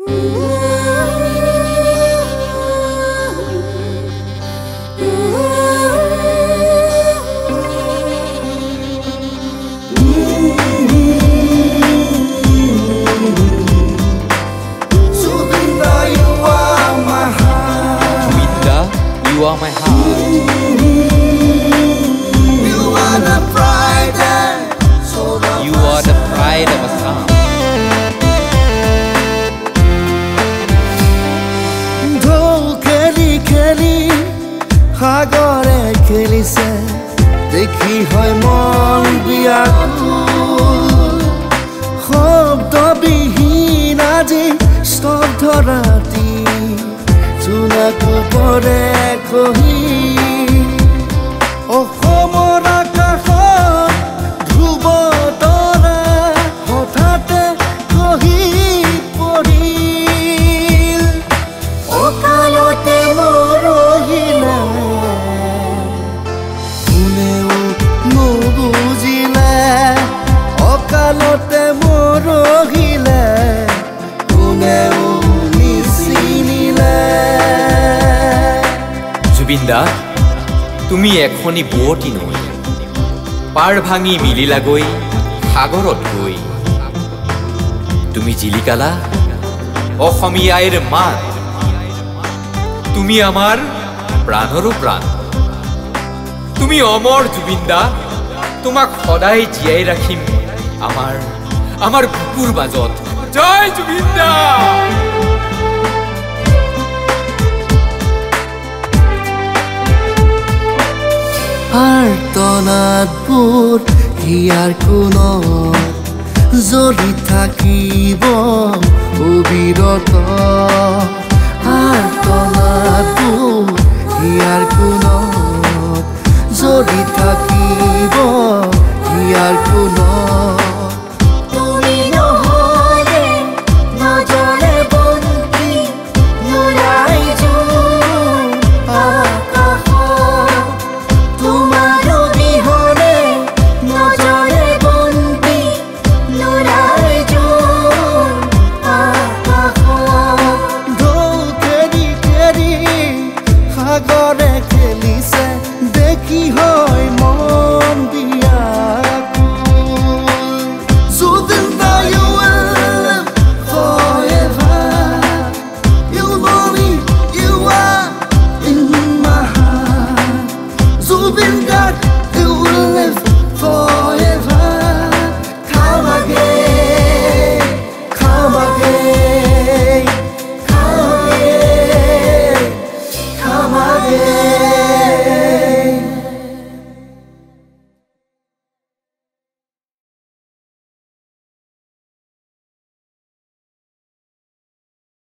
You are my heart. You are the pride and soul of You are the pride of Assam. ঢোল খেলি খেলি সাগৰে খেলিছে দেখি হয় মন বিয়াকুল শব্দবিহীন আজি স্তব্ধ ৰাতি চুনাটো পৰে কহি অসমৰ আকাশত ধ্ৰুৱ তৰা হঠাতে কহি পৰিল অকালতে মৰহিলে কোনেও নুবুজিলে অকালতে মৰহিলে কোনেও জুবিনদা তুমি এখনি বুৱতী নৈ পাৰ ভাঙি মিলিলাগৈ সাগৰত গৈ তুমি জিলিকালা অসমীয়া আইৰ মান তুমি আমাৰ প্ৰাণৰো প্ৰাণ তুমি অমৰ জুবিনদা তোমাক সদায় জীয়াই ৰাখিম আমাৰ বুকুৰ মাজত জয় জুবিনদা আৰ্তনাদবোৰ হিয়াৰ কোণত জ্বলি থাকিব অবিৰত আৰ্তনাদবোৰ হিয়াৰ